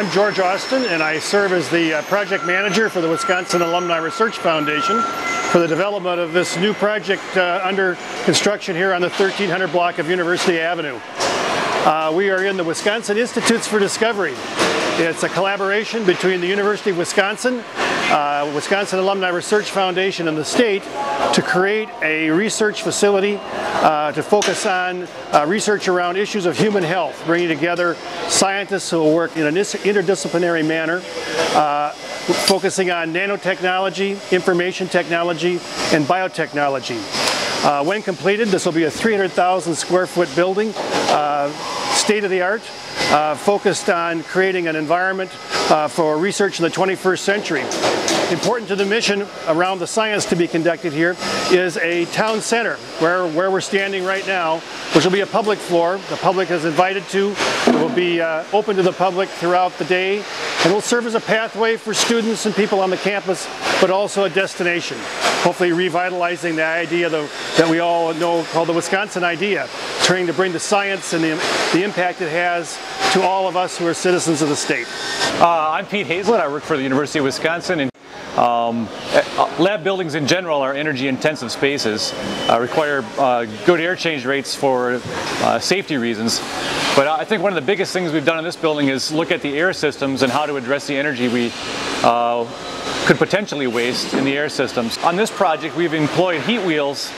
I'm George Austin, and I serve as the project manager for the Wisconsin Alumni Research Foundation for the development of this new project under construction here on the 1300 block of University Avenue. We are in the Wisconsin Institutes for Discovery. It's a collaboration between the University of Wisconsin, Wisconsin Alumni Research Foundation, and the state to create a research facility to focus on research around issues of human health, bringing together scientists who will work in an interdisciplinary manner, focusing on nanotechnology, information technology, and biotechnology. When completed, this will be a 300,000 square foot building, state-of-the-art, focused on creating an environment for research in the 21st century. Important to the mission around the science to be conducted here is a town center where we're standing right now, which will be a public floor. The public is invited to. It will be open to the public throughout the day and will serve as a pathway for students and people on the campus, but also a destination. Hopefully revitalizing the idea that we all know called the Wisconsin idea, trying to bring the science and the impact it has to all of us who are citizens of the state. I'm Pete Hazlett. I work for the University of Wisconsin. And lab buildings in general are energy intensive spaces, require good air change rates for safety reasons. But I think one of the biggest things we've done in this building is look at the air systems and how to address the energy we could potentially waste in the air systems. On this project, we've employed heat wheels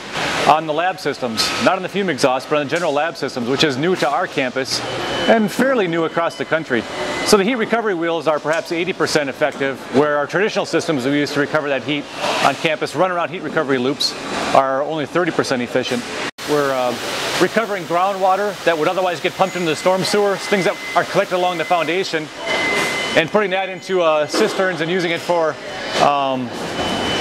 on the lab systems, not on the fume exhaust, but on the general lab systems, which is new to our campus and fairly new across the country. So the heat recovery wheels are perhaps 80% effective, where our traditional systems we use to recover that heat on campus, run-around heat recovery loops, are only 30% efficient. We're recovering groundwater that would otherwise get pumped into the storm sewer, things that are collected along the foundation, and putting that into cisterns and using it for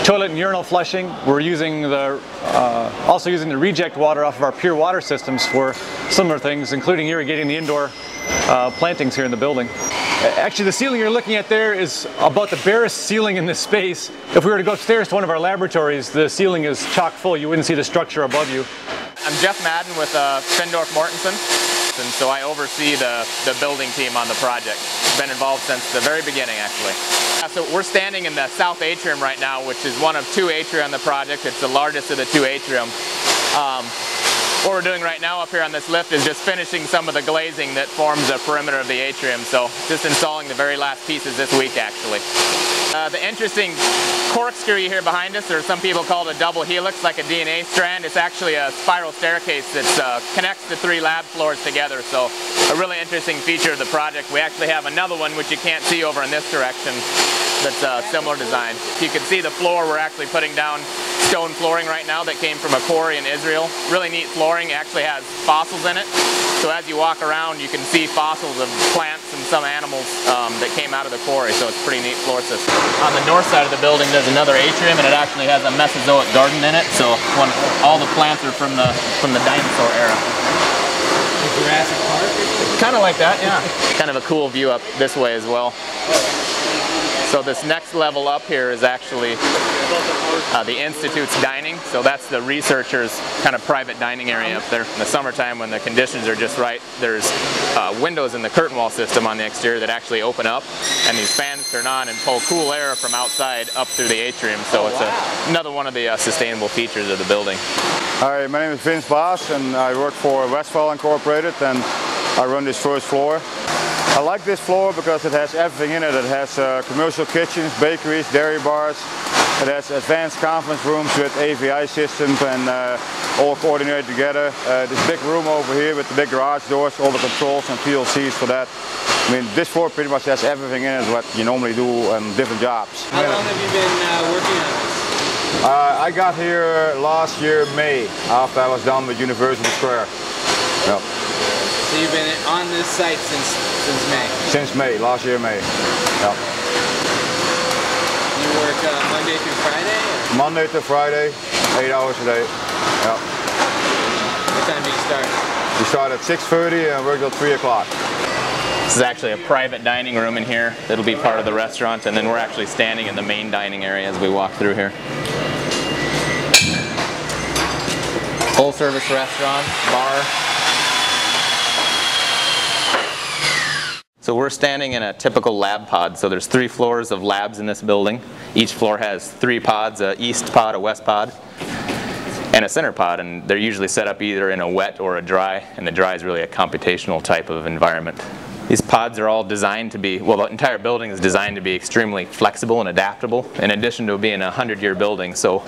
toilet and urinal flushing. We're using also using the reject water off of our pure water systems for similar things, including irrigating the indoor plantings here in the building. Actually, the ceiling you're looking at there is about the barest ceiling in this space. If we were to go upstairs to one of our laboratories, the ceiling is chock full. You wouldn't see the structure above you. I'm Jeff Madden with Findorf Mortensen, and so I oversee the building team on the project. I've been involved since the very beginning, actually. So we're standing in the south atrium right now, which is one of two atria on the project. It's the largest of the two atrium. What we're doing right now up here on this lift is just finishing some of the glazing that forms the perimeter of the atrium. So just installing the very last pieces this week, actually. The interesting corkscrew you hear behind us, or some people call it a double helix, like a DNA strand, it's actually a spiral staircase that connects the three lab floors together. So a really interesting feature of the project. We actually have another one which you can't see over in this direction that's a similar design. You can see the floor. We're actually putting down stone flooring right now that came from a quarry in Israel. Really neat flooring. It actually has fossils in it. So as you walk around, you can see fossils of plants and some animals that came out of the quarry. So it's a pretty neat floor system. On the north side of the building, there's another atrium, and it actually has a Mesozoic garden in it. So all the plants are from the dinosaur era. Jurassic Park? Kind of like that, yeah. Kind of a cool view up this way as well. So this next level up here is actually the Institute's dining. So that's the researchers' kind of private dining area up there. In the summertime, when the conditions are just right, there's windows in the curtain wall system on the exterior that actually open up, and these fans turn on and pull cool air from outside up through the atrium. So it's another one of the sustainable features of the building. Hi, my name is Vince Baas, and I work for Westfall Incorporated, and I run this first floor. I like this floor because it has everything in it. It has commercial kitchens, bakeries, dairy bars. It has advanced conference rooms with AVI systems and all coordinated together. This big room over here with the big garage doors, all the controls and PLCs for that. I mean, this floor pretty much has everything in it what you normally do on different jobs. How long have you been working on this? I got here last year, May, after I was done with University Square. Yep. So you've been on this site since May? Since May, last year May. Yep. You work Monday through Friday? Or? Monday to Friday, 8 hours a day. Yep. What time do you start? We start at 6:30 and work till 3 o'clock. This is actually a private dining room in here that'll be part of the restaurant, and then we're actually standing in the main dining area as we walk through here. Full service restaurant, bar. So So we're standing in a typical lab pod. So there's 3 floors of labs in this building. Each floor has 3 pods, a east pod, a west pod, and a center pod, and they're usually set up either in a wet or a dry, and the dry is really a computational type of environment. These pods are all designed to be, well, the entire building is designed to be extremely flexible and adaptable, in addition to being a 100-year building. So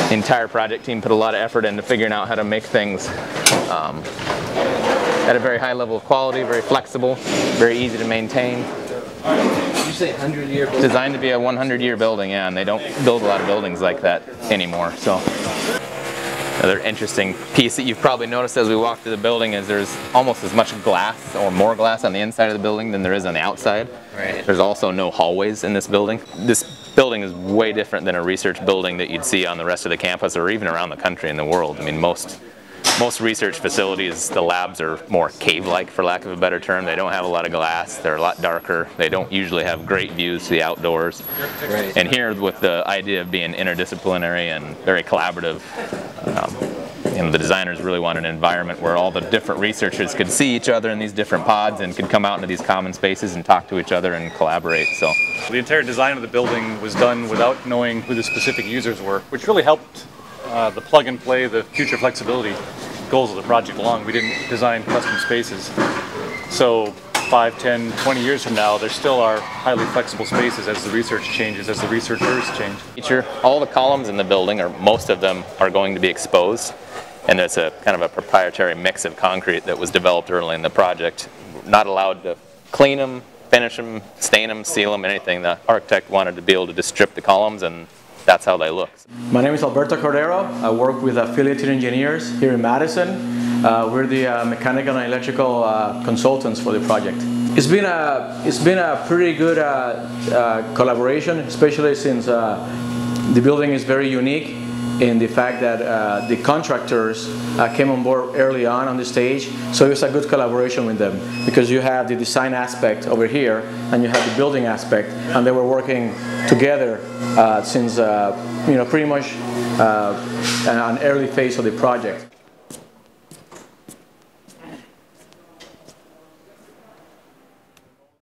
the entire project team put a lot of effort into figuring out how to make things at a very high level of quality, very flexible, very easy to maintain. Did you say 100-year building? Designed to be a 100-year building, yeah, and they don't build a lot of buildings like that anymore. So another interesting piece that you've probably noticed as we walk through the building is there's almost as much glass or more glass on the inside of the building than there is on the outside. Right. There's also no hallways in this building. This building is way different than a research building that you'd see on the rest of the campus or even around the country and the world. I mean, most research facilities, the labs are more cave-like, for lack of a better term. They don't have a lot of glass. They're a lot darker. They don't usually have great views to the outdoors. Right. And here, with the idea of being interdisciplinary and very collaborative, the designers really want an environment where all the different researchers could see each other in these different pods and could come out into these common spaces and talk to each other and collaborate. So The entire design of the building was done without knowing who the specific users were, which really helped the plug and play, the future flexibility goals of the project along. We didn't design custom spaces. So 5, 10, 20 years from now, there still are highly flexible spaces as the research changes, as the researchers change. all the columns in the building, or most of them, are going to be exposed. And there's a kind of a proprietary mix of concrete that was developed early in the project. Not allowed to clean them, finish them, stain them, seal them, anything. The architect wanted to be able to just strip the columns, and that's how they look. My name is Alberto Cordero. I work with Affiliated Engineers here in Madison. We're the mechanical and electrical consultants for the project. It's been a pretty good collaboration, especially since the building is very unique in the fact that the contractors came on board early on the stage, so it was a good collaboration with them because you have the design aspect over here and you have the building aspect, and they were working together since pretty much an early phase of the project.